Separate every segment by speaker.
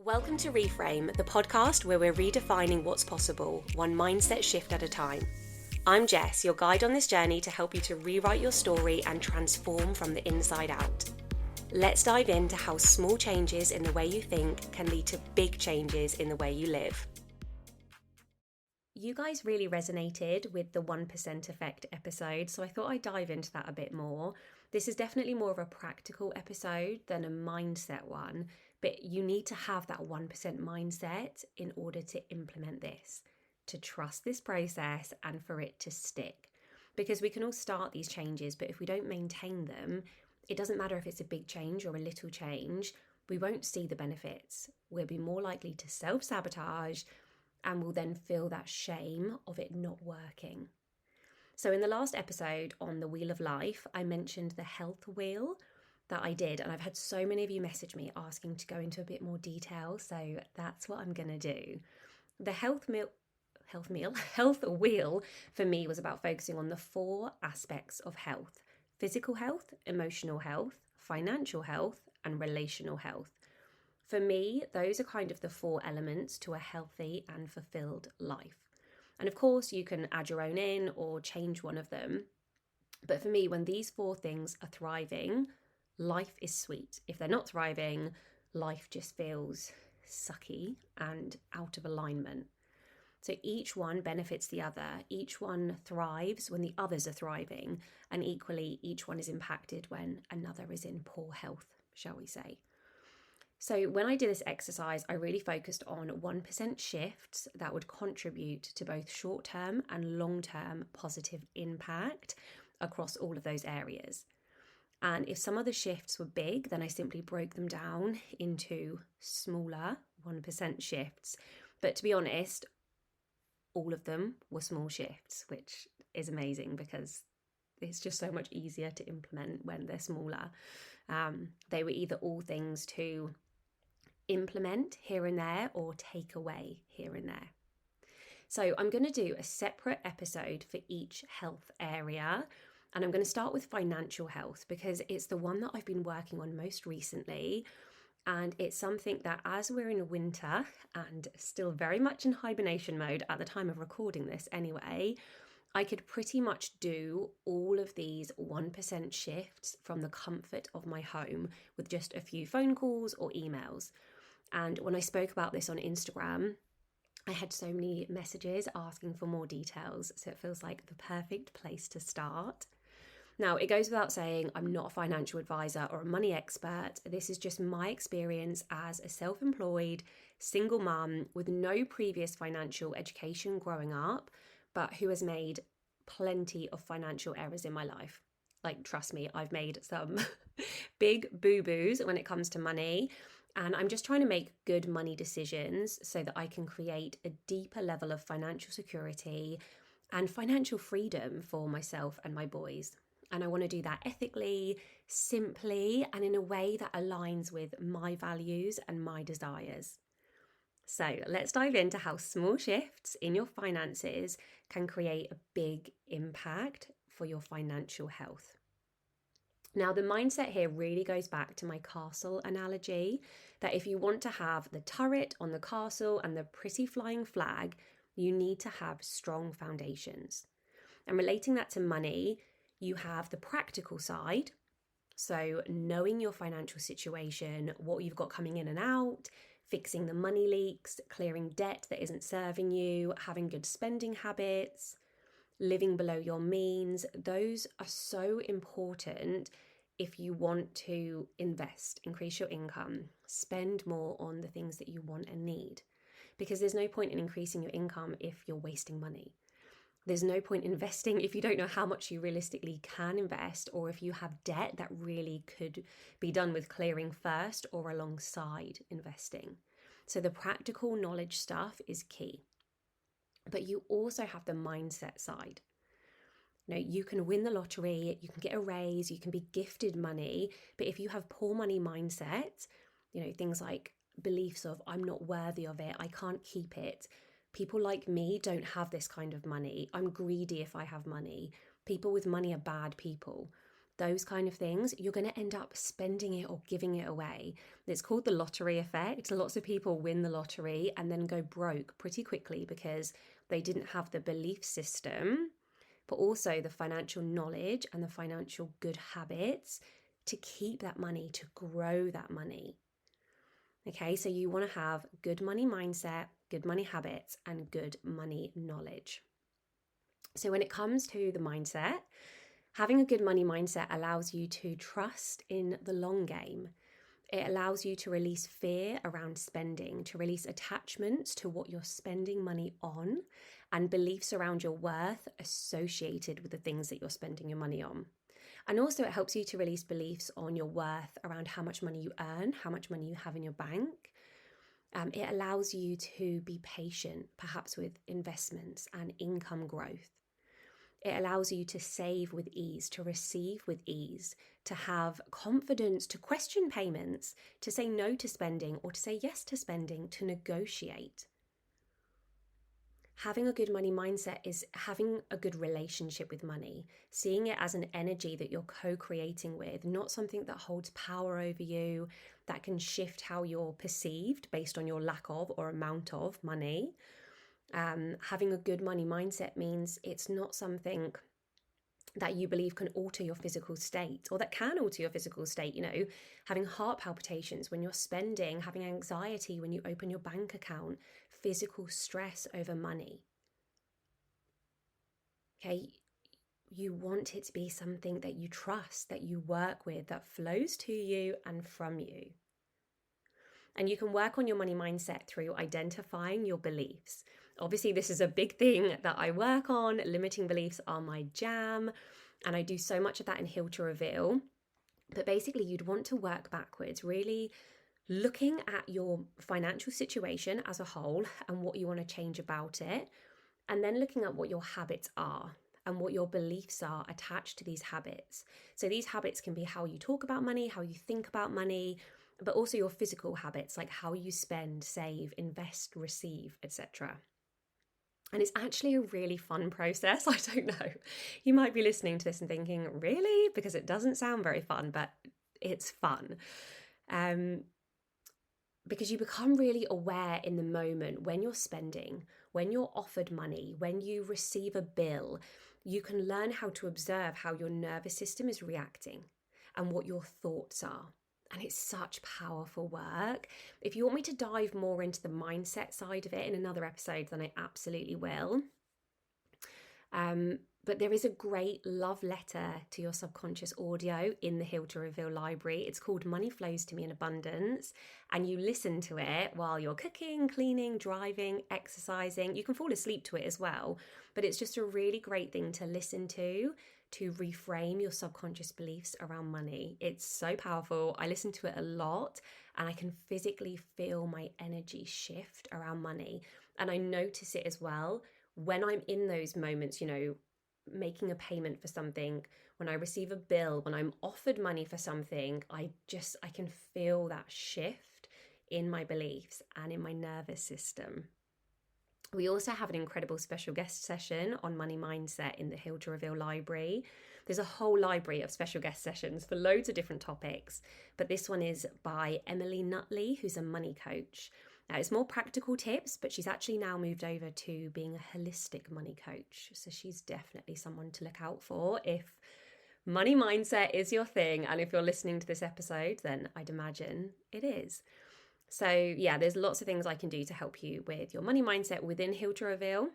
Speaker 1: Welcome to Reframe, the podcast where we're redefining what's possible, one mindset shift at a time. I'm Jess, your guide on this journey to help you to rewrite your story and transform from the inside out. Let's dive into how small changes in the way you think can lead to big changes in the way you live. You guys really resonated with the 1% effect episode, so I thought I'd dive into that a bit more. This is definitely more of a practical episode than a mindset one, but you need to have that 1% mindset in order to implement this, to trust this process and for it to stick. Because we can all start these changes, but if we don't maintain them, it doesn't matter if it's a big change or a little change, we won't see the benefits. We'll be more likely to self-sabotage and will then feel that shame of it not working. So in the last episode on the Wheel of Life, I mentioned the health wheel that I did, and I've had so many of you message me asking to go into a bit more detail, so that's what I'm going to do. The health wheel for me was about focusing on the 4 aspects of health: physical health, emotional health, financial health, and relational health. For me, those are kind of the 4 elements to a healthy and fulfilled life. And of course, you can add your own in or change one of them. But for me, when these 4 things are thriving, life is sweet. If they're not thriving, life just feels sucky and out of alignment. So each one benefits the other. Each one thrives when the others are thriving. And equally, each one is impacted when another is in poor health, shall we say. So when I did this exercise, I really focused on 1% shifts that would contribute to both short-term and long-term positive impact across all of those areas. And if some of the shifts were big, then I simply broke them down into smaller 1% shifts. But to be honest, all of them were small shifts, which is amazing because it's just so much easier to implement when they're smaller. They were either all things to implement here and there or take away here and there. So I'm going to do a separate episode for each health area. And I'm going to start with financial health because it's the one that I've been working on most recently. And it's something that, as we're in winter and still very much in hibernation mode at the time of recording this anyway, I could pretty much do all of these 1% shifts from the comfort of my home with just a few phone calls or emails. And when I spoke about this on Instagram, I had so many messages asking for more details. So it feels like the perfect place to start. Now, it goes without saying, I'm not a financial advisor or a money expert. This is just my experience as a self-employed single mum with no previous financial education growing up, but who has made plenty of financial errors in my life. Like, trust me, I've made some big boo-boos when it comes to money. And I'm just trying to make good money decisions so that I can create a deeper level of financial security and financial freedom for myself and my boys. And I want to do that ethically, simply, and in a way that aligns with my values and my desires. So let's dive into how small shifts in your finances can create a big impact for your financial health. Now, the mindset here really goes back to my castle analogy, that if you want to have the turret on the castle and the pretty flying flag, you need to have strong foundations. And relating that to money, you have the practical side, so knowing your financial situation, what you've got coming in and out, fixing the money leaks, clearing debt that isn't serving you, having good spending habits, living below your means. Those are so important if you want to invest, increase your income, spend more on the things that you want and need. Because there's no point in increasing your income if you're wasting money. There's no point investing if you don't know how much you realistically can invest, or if you have debt that really could be done with clearing first or alongside investing. So the practical knowledge stuff is key. But you also have the mindset side. You know, you can win the lottery, you can get a raise, you can be gifted money, but if you have poor money mindset, you know, things like beliefs of I'm not worthy of it, I can't keep it. People like me don't have this kind of money. I'm greedy if I have money. People with money are bad people. those kind of things, you're going to end up spending it or giving it away. It's called the lottery effect. Lots of people win the lottery and then go broke pretty quickly because they didn't have the belief system, but also the financial knowledge and the financial good habits to keep that money, to grow that money. Okay, so you want to have good money mindset, good money habits, and good money knowledge. So when it comes to the mindset, having a good money mindset allows you to trust in the long game. It allows you to release fear around spending, to release attachments to what you're spending money on, and beliefs around your worth associated with the things that you're spending your money on. And also it helps you to release beliefs on your worth around how much money you earn, how much money you have in your bank. It allows you to be patient, perhaps with investments and income growth. It allows you to save with ease, to receive with ease, to have confidence, to question payments, to say no to spending or to say yes to spending, to negotiate. Having a good money mindset is having a good relationship with money, seeing it as an energy that you're co-creating with, not something that holds power over you, that can shift how you're perceived based on your lack of or amount of money. Having a good money mindset means it's not something that you believe can alter your physical state or that can alter your physical state, having heart palpitations when you're spending, having anxiety when you open your bank account, physical stress over money. Okay, you want it to be something that you trust, that you work with, that flows to you and from you. And you can work on your money mindset through identifying your beliefs. Obviously, this is a big thing that I work on. Limiting beliefs are my jam. And I do so much of that in Heal to Reveal. But basically, you'd want to work backwards, really looking at your financial situation as a whole and what you want to change about it. And then looking at what your habits are and what your beliefs are attached to these habits. So these habits can be how you talk about money, how you think about money, but also your physical habits, like how you spend, save, invest, receive, etc. And it's actually a really fun process. I don't know. You might be listening to this and thinking, really? Because it doesn't sound very fun, but it's fun. Because you become really aware in the moment when you're spending, when you're offered money, when you receive a bill. You can learn how to observe how your nervous system is reacting and what your thoughts are. And it's such powerful work. If you want me to dive more into the mindset side of it in another episode, then I absolutely will. But there is a great love letter to your subconscious audio in the Heal to Reveal library. It's called Money Flows to Me in Abundance. And you listen to it while you're cooking, cleaning, driving, exercising. You can fall asleep to it as well. But it's just a really great thing to listen to reframe your subconscious beliefs around money. It's so powerful. I listen to it a lot and I can physically feel my energy shift around money. And I notice it as well when I'm in those moments, making a payment for something, when I receive a bill, when I'm offered money for something, I can feel that shift in my beliefs and in my nervous system. We also have an incredible special guest session on money mindset in the Heal to Reveal library. There's a whole library of special guest sessions for loads of different topics, but this one is by Emily Nutley, who's a money coach. Now, it's more practical tips, but she's actually now moved over to being a holistic money coach. So she's definitely someone to look out for if money mindset is your thing. And if you're listening to this episode, then I'd imagine it is. So yeah, there's lots of things I can do to help you with your money mindset within Heal to Reveal.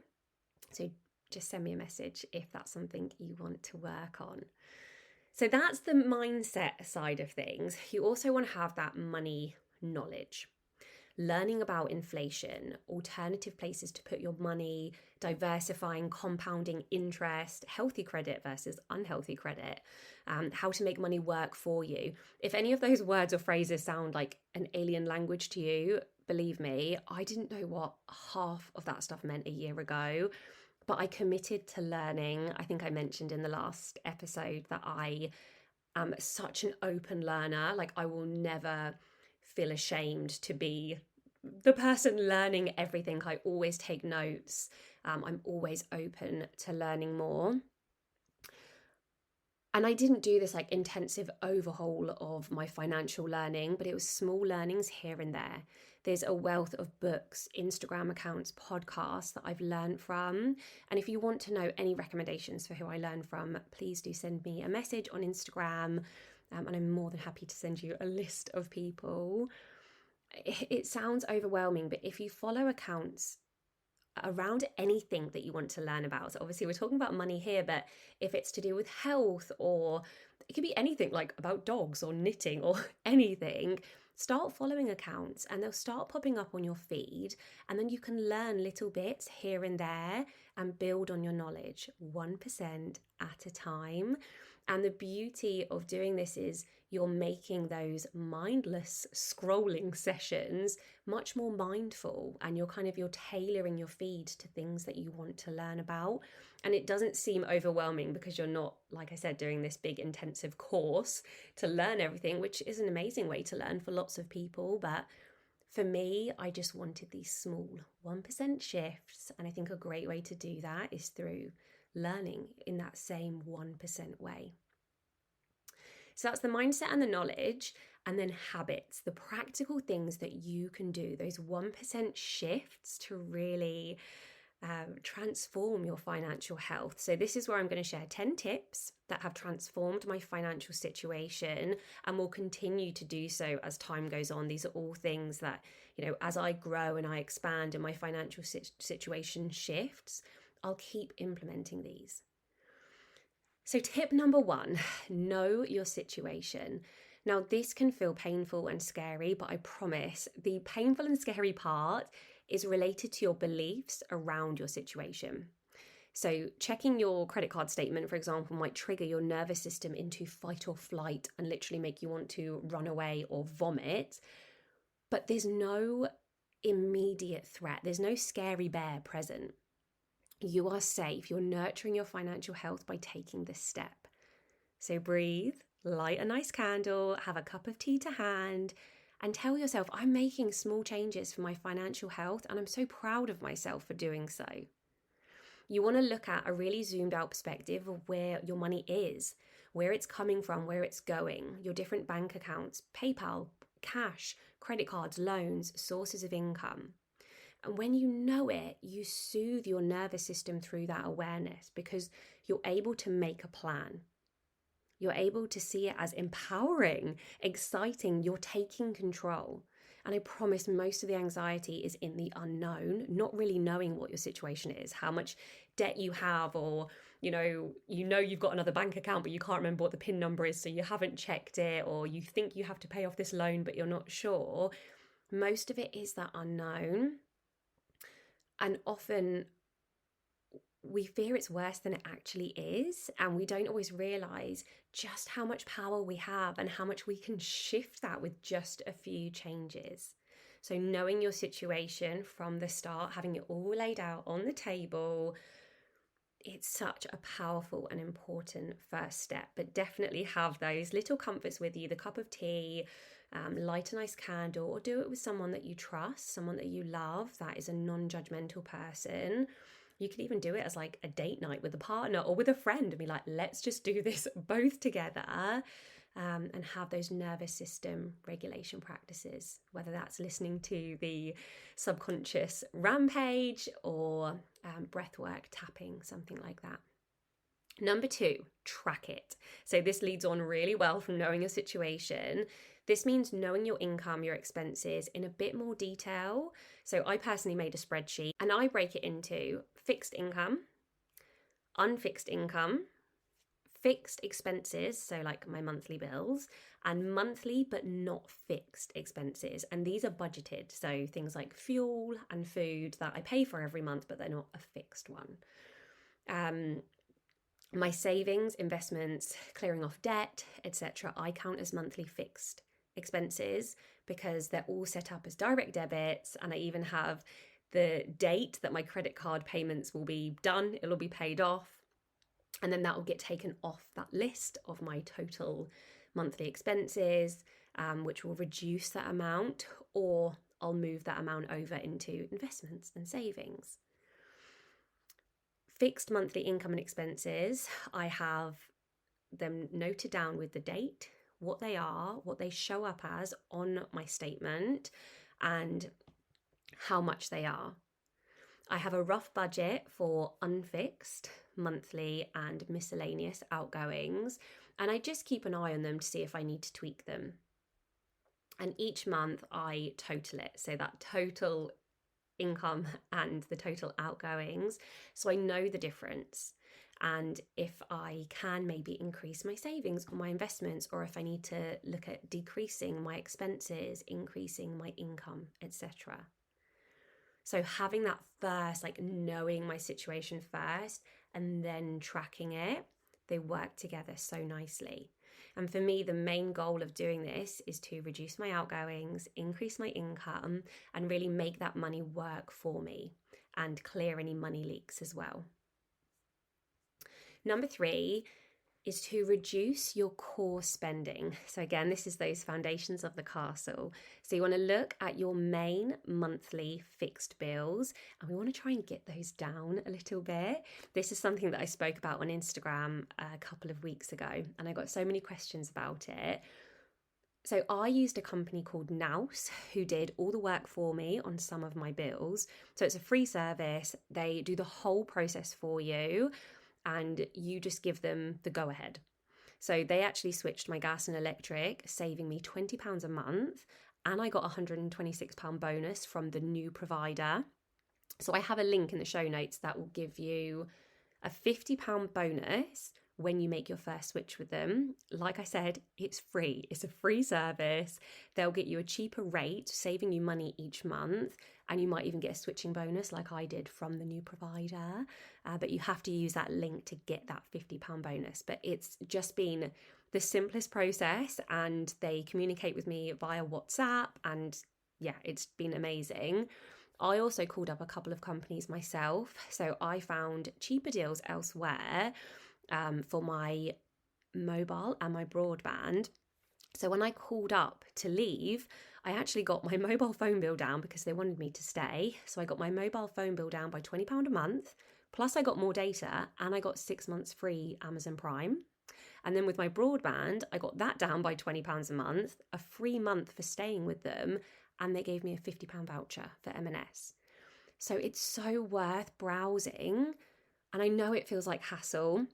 Speaker 1: So just send me a message if that's something you want to work on. So that's the mindset side of things. You also want to have that money knowledge. Learning about inflation, alternative places to put your money, diversifying, compounding interest, healthy credit versus unhealthy credit, how to make money work for you. If any of those words or phrases sound like an alien language to you, believe me, I didn't know what half of that stuff meant a year ago, but I committed to learning. I think I mentioned in the last episode that I am such an open learner. Like, I will never feel ashamed to be the person learning everything. I always take notes. I'm always open to learning more. And I didn't do this like intensive overhaul of my financial learning, but it was small learnings here and there. There's a wealth of books, Instagram accounts, podcasts that I've learned from. And if you want to know any recommendations for who I learn from, please do send me a message on Instagram. And I'm more than happy to send you a list of people. It sounds overwhelming, but if you follow accounts around anything that you want to learn about. So obviously we're talking about money here, but if it's to do with health, or it could be anything like about dogs or knitting or anything, start following accounts and they'll start popping up on your feed, and then you can learn little bits here and there and build on your knowledge 1% at a time. And the beauty of doing this is you're making those mindless scrolling sessions much more mindful, and you're tailoring your feed to things that you want to learn about. And it doesn't seem overwhelming because you're not, like I said, doing this big intensive course to learn everything, which is an amazing way to learn for lots of people. But for me, I just wanted these small 1% shifts. And I think a great way to do that is through learning in that same 1% way. So that's the mindset and the knowledge, and then habits, the practical things that you can do, those 1% shifts to really transform your financial health. So this is where I'm going to share 10 tips that have transformed my financial situation and will continue to do so as time goes on. These are all things that, as I grow and I expand and my financial situation shifts, I'll keep implementing these. So tip number 1, know your situation. Now, this can feel painful and scary, but I promise the painful and scary part is related to your beliefs around your situation. So checking your credit card statement, for example, might trigger your nervous system into fight or flight and literally make you want to run away or vomit. But there's no immediate threat. There's no scary bear present. You are safe. You're nurturing your financial health by taking this step. So breathe, light a nice candle, have a cup of tea to hand, and tell yourself, I'm making small changes for my financial health, and I'm so proud of myself for doing so. You want to look at a really zoomed out perspective of where your money is, where it's coming from, where it's going, your different bank accounts, PayPal, cash, credit cards, loans, sources of income. And when you know it, you soothe your nervous system through that awareness because you're able to make a plan. You're able to see it as empowering, exciting. You're taking control. And I promise most of the anxiety is in the unknown, not really knowing what your situation is, how much debt you have, or you've got another bank account, but you can't remember what the PIN number is, so you haven't checked it, or you think you have to pay off this loan, but you're not sure. Most of it is that unknown. And often we fear it's worse than it actually is, and we don't always realize just how much power we have and how much we can shift that with just a few changes. So knowing your situation from the start, having it all laid out on the table, it's such a powerful and important first step. But definitely have those little comforts with you, the cup of tea, light a nice candle, or do it with someone that you trust, someone that you love, that is a non-judgmental person. You could even do it as like a date night with a partner or with a friend and be like, let's just do this both together, and have those nervous system regulation practices, whether that's listening to the subconscious rampage or breath work, tapping, something like that. Number 2, track it. So this leads on really well from knowing your situation. This means knowing your income, your expenses in a bit more detail. So I personally made a spreadsheet and I break it into fixed income, unfixed income, fixed expenses, so like my monthly bills, and monthly but not fixed expenses. And these are budgeted, so things like fuel and food that I pay for every month, but they're not a fixed one. My savings, investments, clearing off debt, etc., I count as monthly fixed expenses because they're all set up as direct debits, and I even have the date that my credit card payments will be done, it'll be paid off, and then that will get taken off that list of my total monthly expenses, which will reduce that amount, or I'll move that amount over into investments and savings. Fixed monthly income and expenses, I have them noted down with the date, what they are, what they show up as on my statement, and how much they are. I have a rough budget for unfixed, monthly, and miscellaneous outgoings, and I just keep an eye on them to see if I need to tweak them. And each month I total it, so that total income and the total outgoings, so I know the difference. And if I can maybe increase my savings or my investments, or if I need to look at decreasing my expenses, increasing my income, etc. So having that first, like knowing my situation first and then tracking it, they work together so nicely. And for me, the main goal of doing this is to reduce my outgoings, increase my income, and really make that money work for me and clear any money leaks as well. Number 3 is to reduce your core spending. So again, this is those foundations of the castle. So you want to look at your main monthly fixed bills, and we want to try and get those down a little bit. This is something that I spoke about on Instagram a couple of weeks ago, and I got so many questions about it. So I used a company called Nous who did all the work for me on some of my bills. So it's a free service. They do the whole process for you, and you just give them the go ahead. So they actually switched my gas and electric, saving me £20 a month, and I got a £126 bonus from the new provider. So I have a link in the show notes that will give you a £50 bonus when you make your first switch with them. Like I said, it's free. It's a free service. They'll get you a cheaper rate, saving you money each month, and you might even get a switching bonus like I did from the new provider. But you have to use that link to get that £50 bonus. But it's just been the simplest process, and they communicate with me via WhatsApp, and yeah, it's been amazing. I also called up a couple of companies myself, so I found cheaper deals elsewhere for my mobile and my broadband. So when I called up to leave, I actually got my mobile phone bill down because they wanted me to stay. So I got my mobile phone bill down by £20 a month, plus I got more data, and I got 6 months free Amazon Prime. And then with my broadband, I got that down by £20 a month, a free month for staying with them, and they gave me a £50 voucher for M&S. So it's so worth browsing. And I know it feels like hassle,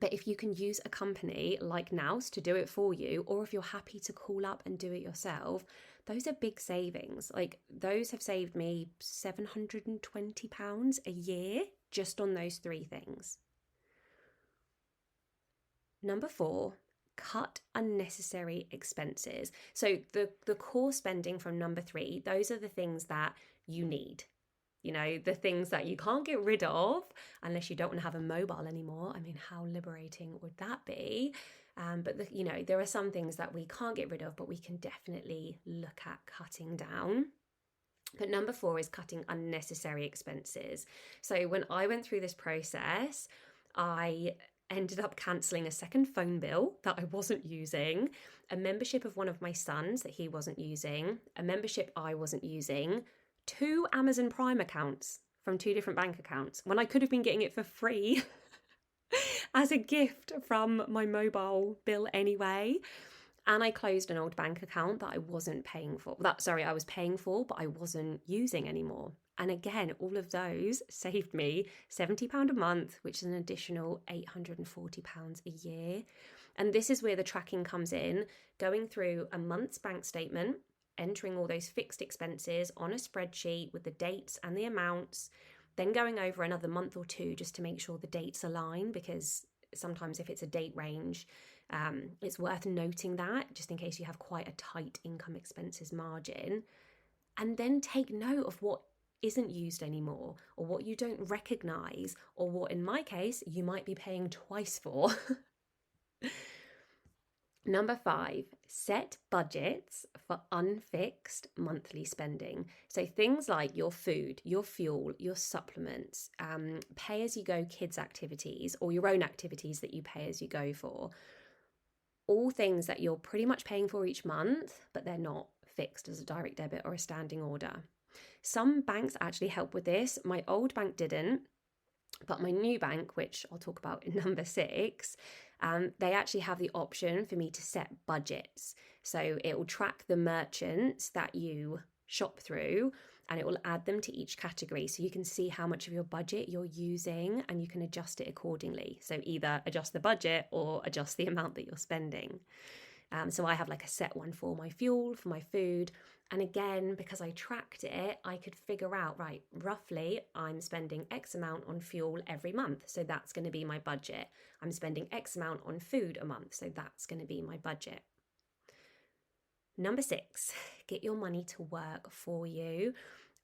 Speaker 1: but if you can use a company like Nous to do it for you, or if you're happy to call up and do it yourself, those are big savings. Like those have saved me £720 a year just on those 3 things. Number 4, cut unnecessary expenses. So the core spending from number 3, those are the things that you need. You know, the things that you can't get rid of unless you don't want to have a mobile anymore. I mean, how liberating would that be? But there are some things that we can't get rid of, but we can definitely look at cutting down. But number 4 is cutting unnecessary expenses. So when I went through this process, I ended up cancelling a second phone bill that I wasn't using, a membership of one of my sons that he wasn't using, a membership I wasn't using, 2 Amazon Prime accounts from 2 different bank accounts when I could have been getting it for free as a gift from my mobile bill anyway. And I closed an old bank account that I wasn't paying for. I was paying for, but I wasn't using anymore. And again, all of those saved me £70 a month, which is an additional £840 a year. And this is where the tracking comes in, going through a month's bank statement, entering all those fixed expenses on a spreadsheet with the dates and the amounts, then going over another month or 2 just to make sure the dates align, because sometimes if it's a date range, it's worth noting that just in case you have quite a tight income expenses margin. And then take note of what isn't used anymore, or what you don't recognise, or what in my case you might be paying twice for. Number 5, set budgets for unfixed monthly spending. So things like your food, your fuel, your supplements, pay-as-you-go kids activities, or your own activities that you pay as you go for. All things that you're pretty much paying for each month, but they're not fixed as a direct debit or a standing order. Some banks actually help with this. My old bank didn't, but my new bank, which I'll talk about in number 6, they actually have the option for me to set budgets. So it will track the merchants that you shop through, and it will add them to each category, so you can see how much of your budget you're using and you can adjust it accordingly. So either adjust the budget or adjust the amount that you're spending. So I have like a set one for my fuel, for my food. And again, because I tracked it, I could figure out, right, roughly I'm spending X amount on fuel every month. So that's going to be my budget. I'm spending X amount on food a month. So that's going to be my budget. Number 6, get your money to work for you.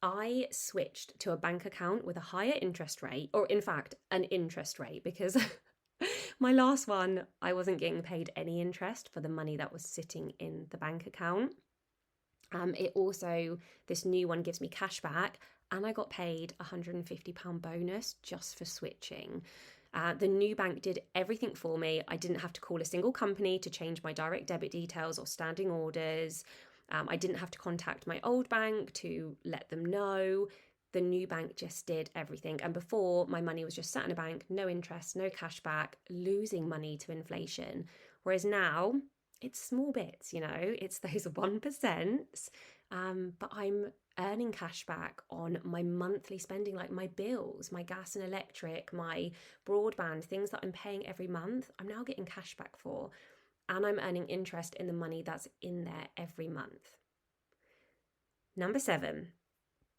Speaker 1: I switched to a bank account with a higher interest rate, or in fact, an interest rate, because my last one, I wasn't getting paid any interest for the money that was sitting in the bank account. It also, this new one gives me cash back, and I got paid £150 bonus just for switching. The new bank did everything for me. I didn't have to call a single company to change my direct debit details or standing orders. I didn't have to contact my old bank to let them know. The new bank just did everything. And before, my money was just sat in a bank, no interest, no cash back, losing money to inflation. Whereas now, it's small bits, it's those 1%. But I'm earning cash back on my monthly spending, like my bills, my gas and electric, my broadband, things that I'm paying every month. I'm now getting cash back for, and I'm earning interest in the money that's in there every month. Number 7,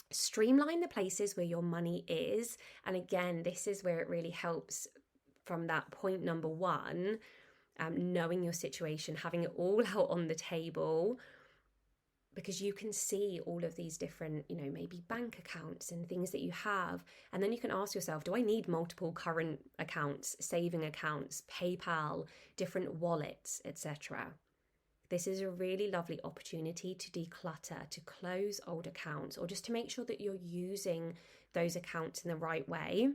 Speaker 1: streamline the places where your money is. And again, this is where it really helps from that point number 1, knowing your situation, having it all out on the table, because you can see all of these different, maybe bank accounts and things that you have. And then you can ask yourself, do I need multiple current accounts, saving accounts, PayPal, different wallets, etc.? This is a really lovely opportunity to declutter, to close old accounts, or just to make sure that you're using those accounts in the right way.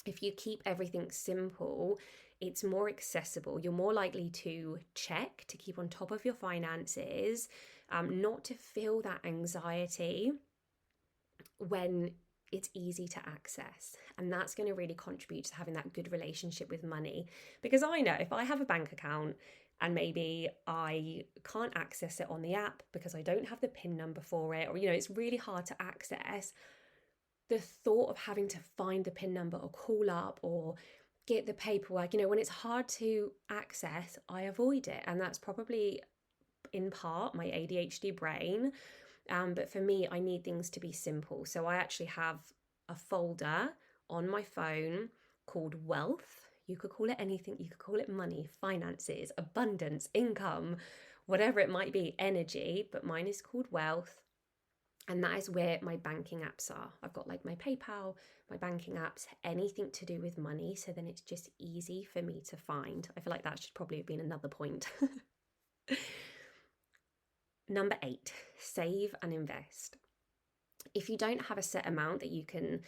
Speaker 1: If you keep everything simple, it's more accessible. You're more likely to check, to keep on top of your finances, not to feel that anxiety when it's easy to access. And that's going to really contribute to having that good relationship with money. Because I know if I have a bank account and maybe I can't access it on the app because I don't have the PIN number for it, or, it's really hard to access, the thought of having to find the PIN number or call up or get the paperwork, when it's hard to access, I avoid it. And that's probably in part my ADHD brain. But for me, I need things to be simple. So I actually have a folder on my phone called Wealth. You could call it anything. You could call it money, finances, abundance, income, whatever it might be, energy. But mine is called Wealth. And that is where my banking apps are. I've got like my PayPal, my banking apps, anything to do with money. So then it's just easy for me to find. I feel like that should probably have been another point. Number 8, save and invest. If you don't have a set amount that you can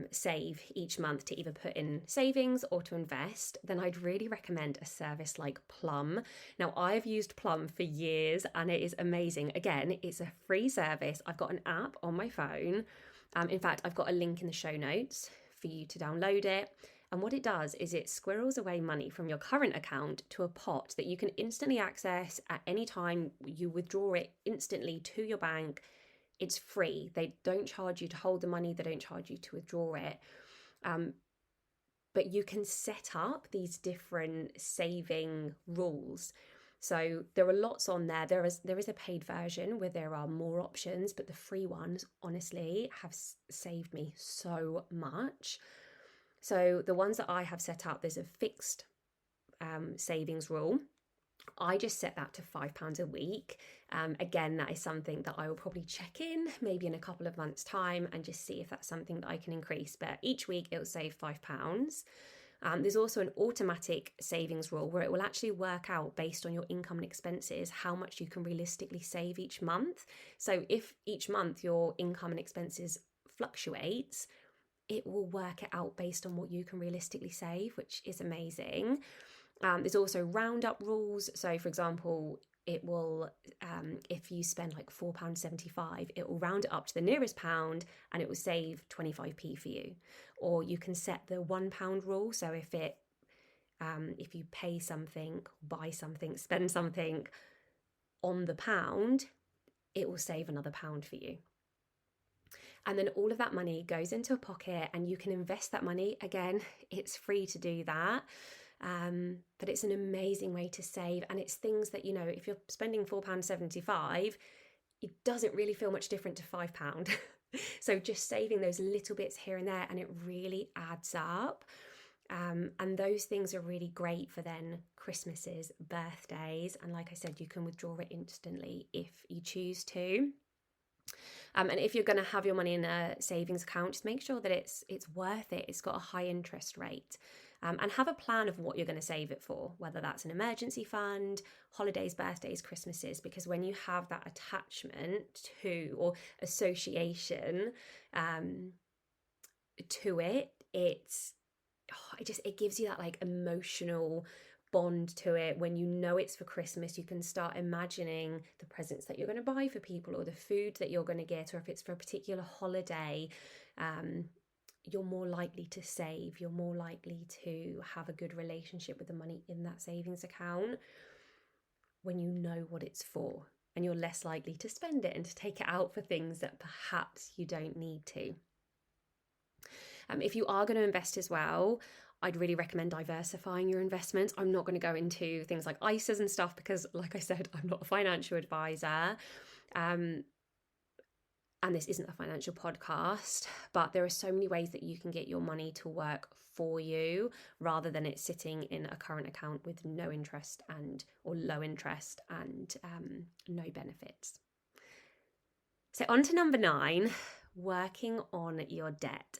Speaker 1: save each month to either put in savings or to invest, then I'd really recommend a service like Plum. Now, I've used Plum for years and it is amazing. Again, it's a free service. I've got an app on my phone. In fact, I've got a link in the show notes for you to download it. And what it does is it squirrels away money from your current account to a pot that you can instantly access at any time. You withdraw it instantly to your bank. It's free. They don't charge you to hold the money. They don't charge you to withdraw it. But you can set up these different saving rules. So there are lots on there. There is a paid version where there are more options, but the free ones, honestly, have saved me so much. So the ones that I have set up, there's a fixed savings rule. I just set that to £5 a week. Again, that is something that I will probably check in maybe in a couple of months' time and just see if that's something that I can increase. But each week it will save £5. There's also an automatic savings rule where it will actually work out based on your income and expenses how much you can realistically save each month. So if each month your income and expenses fluctuates, it will work it out based on what you can realistically save, which is amazing. There's also roundup rules. So for example, it will, if you spend like £4.75, it will round it up to the nearest pound and it will save 25p for you. Or you can set the £1 rule. So if it if you pay something, buy something, spend something on the pound, it will save another pound for you. And then all of that money goes into a pocket and you can invest that money. Again, it's free to do that. But it's an amazing way to save. And it's things that, if you're spending £4.75, it doesn't really feel much different to £5. So just saving those little bits here and there, and it really adds up. And those things are really great for then Christmases, birthdays. And like I said, you can withdraw it instantly if you choose to. And if you're going to have your money in a savings account, just make sure that it's worth it. It's got a high interest rate. And have a plan of what you're going to save it for, whether that's an emergency fund, holidays, birthdays, Christmases, because when you have that attachment to or association to it, it gives you that like emotional bond to it. When you know it's for Christmas, you can start imagining the presents that you're going to buy for people, or the food that you're going to get, or if it's for a particular holiday. You're more likely to save, you're more likely to have a good relationship with the money in that savings account when you know what it's for, and you're less likely to spend it and to take it out for things that perhaps you don't need to. If you are going to invest as well, I'd really recommend diversifying your investments. I'm not going to go into things like ISAs and stuff because, like I said, I'm not a financial advisor. And this isn't a financial podcast, but there are so many ways that you can get your money to work for you rather than it sitting in a current account with no interest or low interest and no benefits. So on to number 9, working on your debt.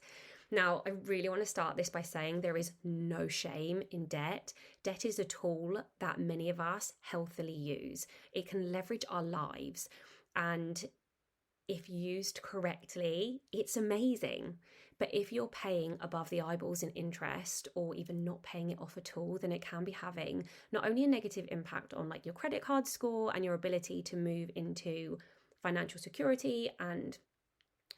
Speaker 1: Now, I really want to start this by saying there is no shame in debt. Debt is a tool that many of us healthily use. It can leverage our lives, and if used correctly, it's amazing. But if you're paying above the eyeballs in interest, or even not paying it off at all, then it can be having not only a negative impact on like your credit card score and your ability to move into financial security and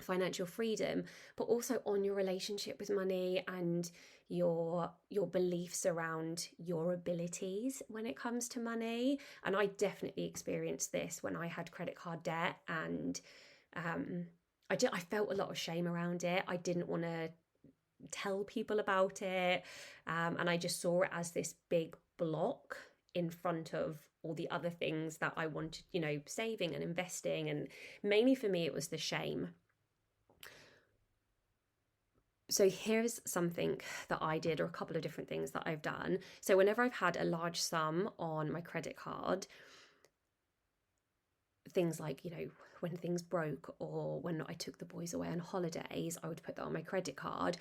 Speaker 1: financial freedom, but also on your relationship with money and your beliefs around your abilities when it comes to money. And I definitely experienced this when I had credit card debt, and I felt a lot of shame around it. I didn't want to tell people about it, and I just saw it as this big block in front of all the other things that I wanted, saving and investing, and mainly for me it was the shame. So here's something that I did, or a couple of different things that I've done. So whenever I've had a large sum on my credit card, things like, when things broke or when I took the boys away on holidays, I would put that on my credit card.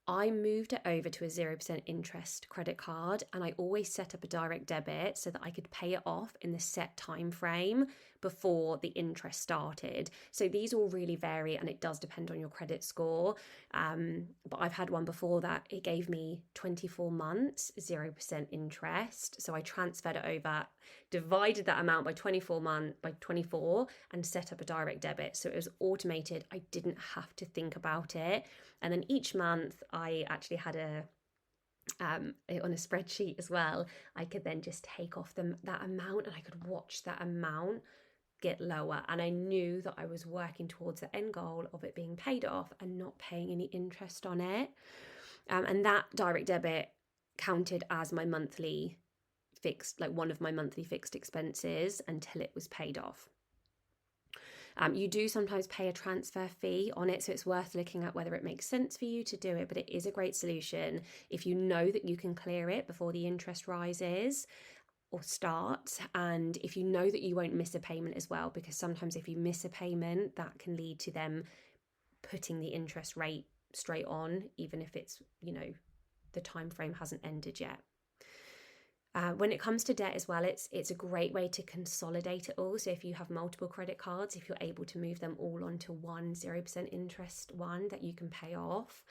Speaker 1: I moved it over to a 0% interest credit card, and I always set up a direct debit so that I could pay it off in the set time frame before the interest started. So these all really vary, and it does depend on your credit score. But I've had one before that it gave me 24 months, 0% interest. So I transferred it over, divided that amount by 24 and set up a direct debit. So it was automated. I didn't have to think about it. And then each month I actually had on a spreadsheet as well. I could then just take off that amount, and I could watch that amount get lower, and I knew that I was working towards the end goal of it being paid off and not paying any interest on it. And that direct debit counted as my monthly fixed, like one of my monthly fixed expenses until it was paid off. You do sometimes pay a transfer fee on it, so it's worth looking at whether it makes sense for you to do it, but it is a great solution if you know that you can clear it before the interest rises or starts, and if you know that you won't miss a payment as well, because sometimes if you miss a payment, that can lead to them putting the interest rate straight on, even if it's, the time frame hasn't ended yet. When it comes to debt as well, it's a great way to consolidate it all. So if you have multiple credit cards, if you're able to move them all onto one 0% interest one that you can pay off,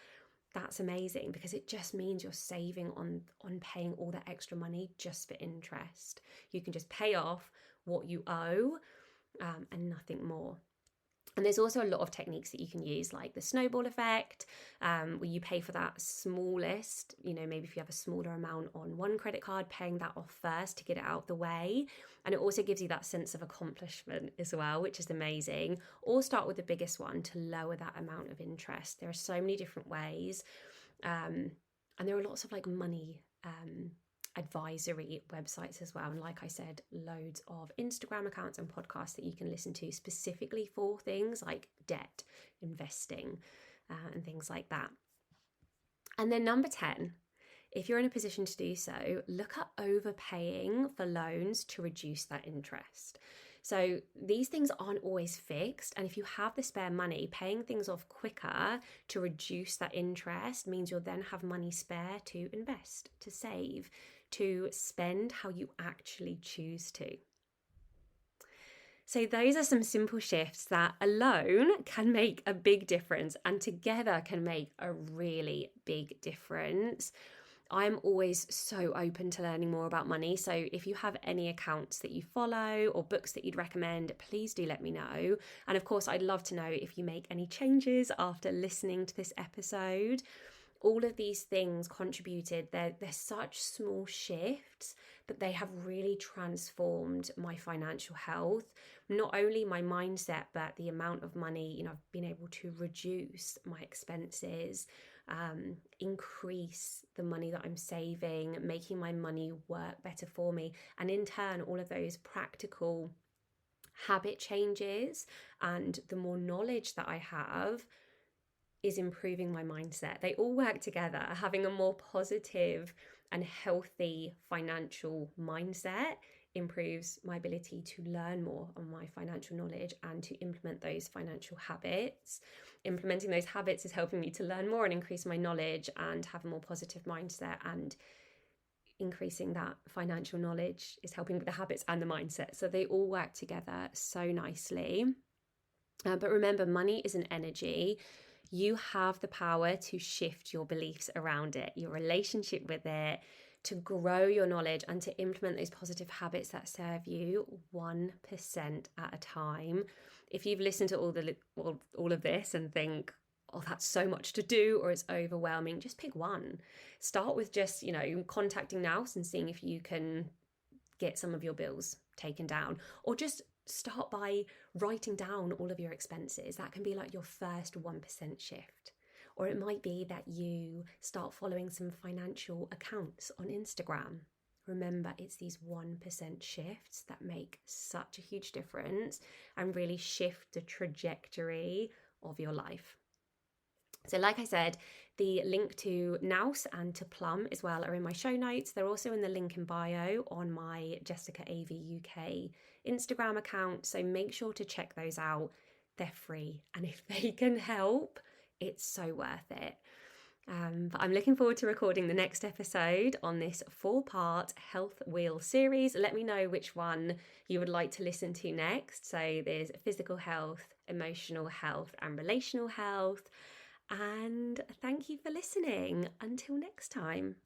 Speaker 1: that's amazing, because it just means you're saving on paying all that extra money just for interest. You can just pay off what you owe and nothing more. And there's also a lot of techniques that you can use, like the snowball effect, where you pay for that smallest, maybe if you have a smaller amount on one credit card, paying that off first to get it out the way. And it also gives you that sense of accomplishment as well, which is amazing. Or start with the biggest one to lower that amount of interest. There are so many different ways. And there are lots of like money advisory websites as well, and like I said, loads of Instagram accounts and podcasts that you can listen to specifically for things like debt, investing, and things like that. And then number 10, if you're in a position to do so, look at overpaying for loans to reduce that interest. So these things aren't always fixed, and if you have the spare money, paying things off quicker to reduce that interest means you'll then have money spare to invest, to save, to spend how you actually choose to. So those are some simple shifts that alone can make a big difference and together can make a really big difference. I'm always so open to learning more about money. So if you have any accounts that you follow or books that you'd recommend, please do let me know. And of course, I'd love to know if you make any changes after listening to this episode. All of these things contributed. They're such small shifts, but they have really transformed my financial health. Not only my mindset, but the amount of money, I've been able to reduce my expenses, increase the money that I'm saving, making my money work better for me. And in turn, all of those practical habit changes and the more knowledge that I have is improving my mindset. They all work together. Having a more positive and healthy financial mindset improves my ability to learn more on my financial knowledge and to implement those financial habits. Implementing those habits is helping me to learn more and increase my knowledge and have a more positive mindset, and increasing that financial knowledge is helping with the habits and the mindset. So they all work together so nicely. But remember, money is an energy. You have the power to shift your beliefs around it, your relationship with it, to grow your knowledge and to implement those positive habits that serve you 1% at a time. If you've listened to all of this and think, oh, that's so much to do, or it's overwhelming, just pick one. Start with just, contacting NOWS and seeing if you can get some of your bills taken down, or just start by writing down all of your expenses. That can be like your first 1% shift. Or it might be that you start following some financial accounts on Instagram. Remember, it's these 1% shifts that make such a huge difference and really shift the trajectory of your life. So like I said, the link to NOWS and to Plum as well are in my show notes. They're also in the link in bio on my Jessica AV UK Instagram account. So make sure to check those out. They're free. And if they can help, it's so worth it. But I'm looking forward to recording the next episode on this 4-part Health Wheel series. Let me know which one you would like to listen to next. So there's physical health, emotional health, and relational health. And thank you for listening. Until next time.